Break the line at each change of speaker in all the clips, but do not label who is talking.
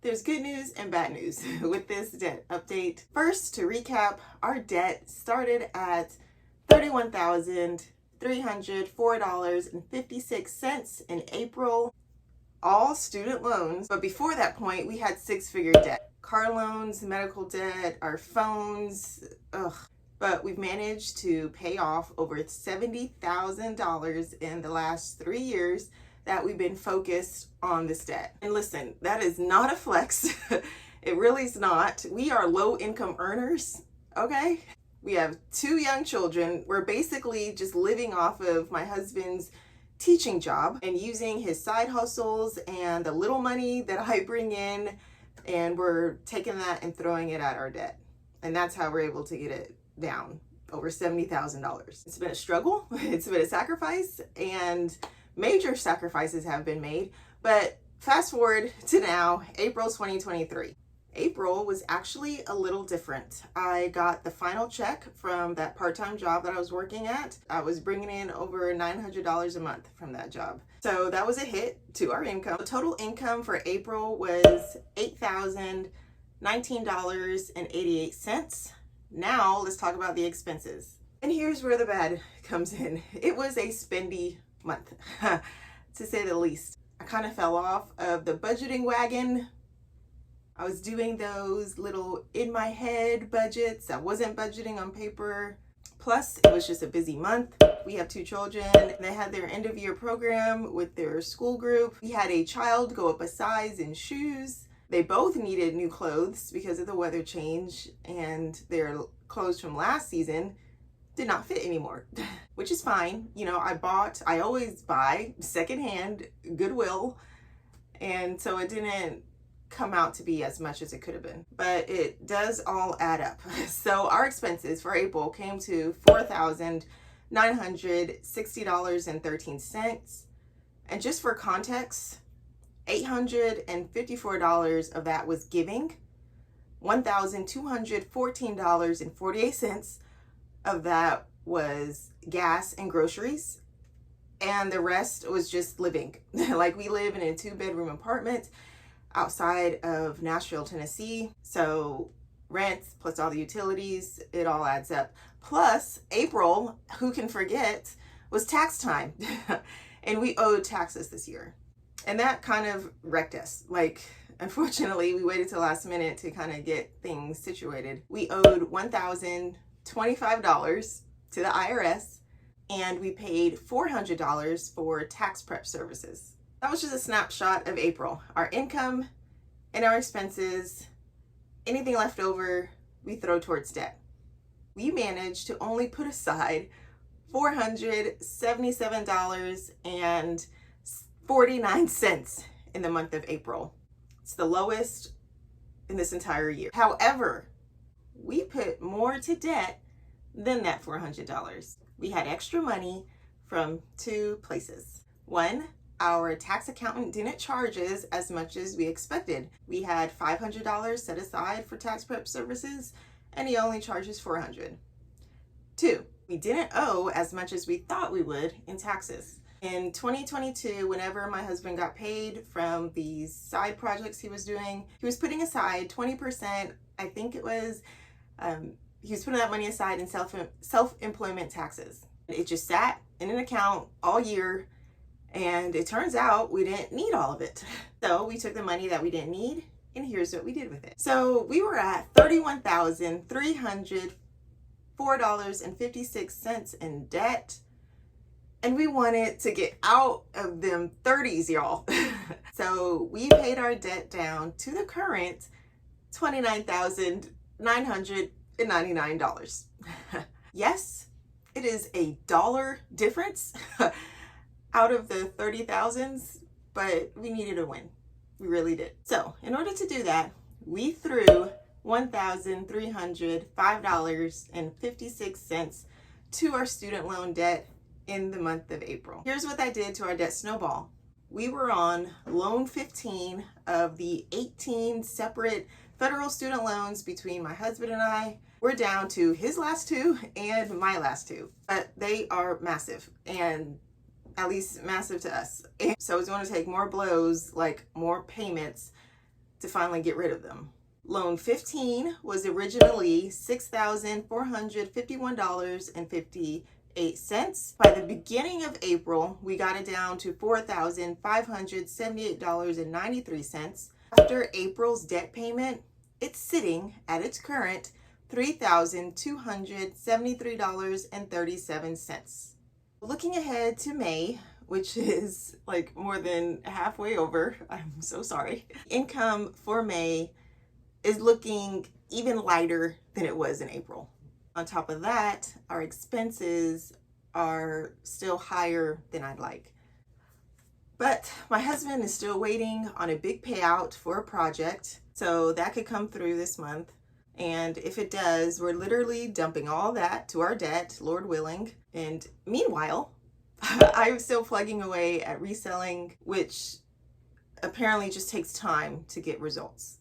There's good news and bad news with this debt update. First, to recap, our debt started at $31,304.56 in April, all student loans. But before that point, we had six-figure debt. Car loans, medical debt, our phones, But we've managed to pay off over $70,000 in the last 3 years that we've been focused on this debt. And listen, that is not a flex. It really is not. We are low income earners, okay? We have 2 young children. We're basically just living off of my husband's teaching job and using his side hustles and the little money that I bring in, and we're taking that and throwing it at our debt. And that's how we're able to get it down over $70,000. It's been a struggle. It's been a sacrifice, and major sacrifices have been made. But fast forward to now, April 2023. April was actually a little different. I got the final check from that part-time job that I was working at. I was bringing in over $900 a month from that job. So that was a hit to our income. The total income for April was $8,019.88. Now let's talk about the expenses. And here's where the bad comes in. It was a spendy month, to say the least. I kind of fell off of the budgeting wagon. I was doing those little in my head budgets. I wasn't budgeting on paper. Plus, it was just a busy month. We have 2 children. They had their end of year program with their school group. We had a child go up a size in shoes. They both needed new clothes because of the weather change, and their clothes from last season did not fit anymore, which is fine. You know, I always buy secondhand, Goodwill, and so it didn't come out to be as much as it could have been, but it does all add up. So our expenses for April came to $4,960.13, and just for context, $854 of that was giving, $1,214.48 of that was gas and groceries, and the rest was just living. Like, we live in a 2-bedroom apartment outside of Nashville, Tennessee. So rent plus all the utilities, it all adds up. Plus April, who can forget, was tax time. And we owed taxes this year. And that kind of wrecked us. Like, unfortunately, we waited till last minute to kind of get things situated. We owed $1,025 to the IRS, and we paid $400 for tax prep services. That was just a snapshot of April. Our income and our expenses, anything left over, we throw towards debt. We managed to only put aside $477.49 in the month of April. It's the lowest in this entire year. However, we put more to debt than that $400. We had extra money from 2 places. One, our tax accountant didn't charge us as much as we expected. We had $500 set aside for tax prep services, and he only charges $400. 2, we didn't owe as much as we thought we would in taxes. In 2022, whenever my husband got paid from these side projects he was doing, he was putting aside 20%, I think it was, he was putting that money aside in self-employment taxes. It just sat in an account all year, and it turns out we didn't need all of it. So we took the money that we didn't need, and here's what we did with it. So we were at $31,304.56 in debt, and we wanted to get out of them 30s, y'all. So we paid our debt down to the current $29,999. Yes, it is a dollar difference out of the 30,000s, but we needed a win. We really did. So in order to do that, we threw $1,305.56 to our student loan debt in the month of April. Here's what that did to our debt snowball. We were on loan 15 of the 18 separate federal student loans between my husband and I. We're down to his last 2 and my last 2, but they are massive, and at least massive to us. And so it's going to take more blows, like more payments, to finally get rid of them. Loan 15 was originally $6,451.58. By the beginning of April, we got it down to $4,578.93. After April's debt payment, it's sitting at its current $3,273.37. Looking ahead to May, which is like more than halfway over, I'm so sorry. Income for May is looking even lighter than it was in April. On top of that, our expenses are still higher than I'd like. But my husband is still waiting on a big payout for a project, so that could come through this month. And if it does, we're literally dumping all that to our debt, Lord willing. And meanwhile, I'm still plugging away at reselling, which apparently just takes time to get results.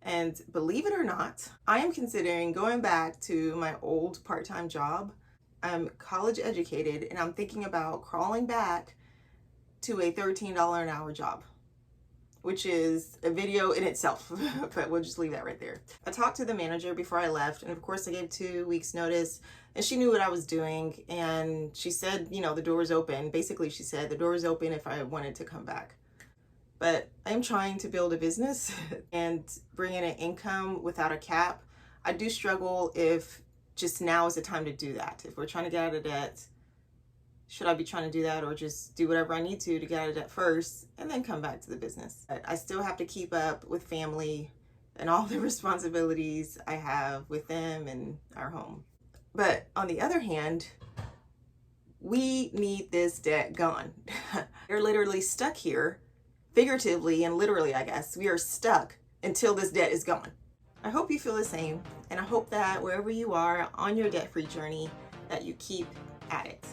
And believe it or not, I am considering going back to my old part-time job. I'm college educated and I'm thinking about crawling back to a $13 an hour job, which is a video in itself, but we'll just leave that right there. I talked to the manager before I left, and of course I gave 2 weeks notice, and she knew what I was doing, and she said, you know, the door is open. Basically, she said the door is open if I wanted to come back. But I'm trying to build a business and bring in an income without a cap. I do struggle if just now is the time to do that. If we're trying to get out of debt, should I be trying to do that or just do whatever I need to get out of debt first and then come back to the business? But I still have to keep up with family and all the responsibilities I have with them and our home. But on the other hand, we need this debt gone. We're literally stuck here, figuratively and literally, I guess. We are stuck until this debt is gone. I hope you feel the same, and I hope that wherever you are on your debt-free journey, that you keep at it.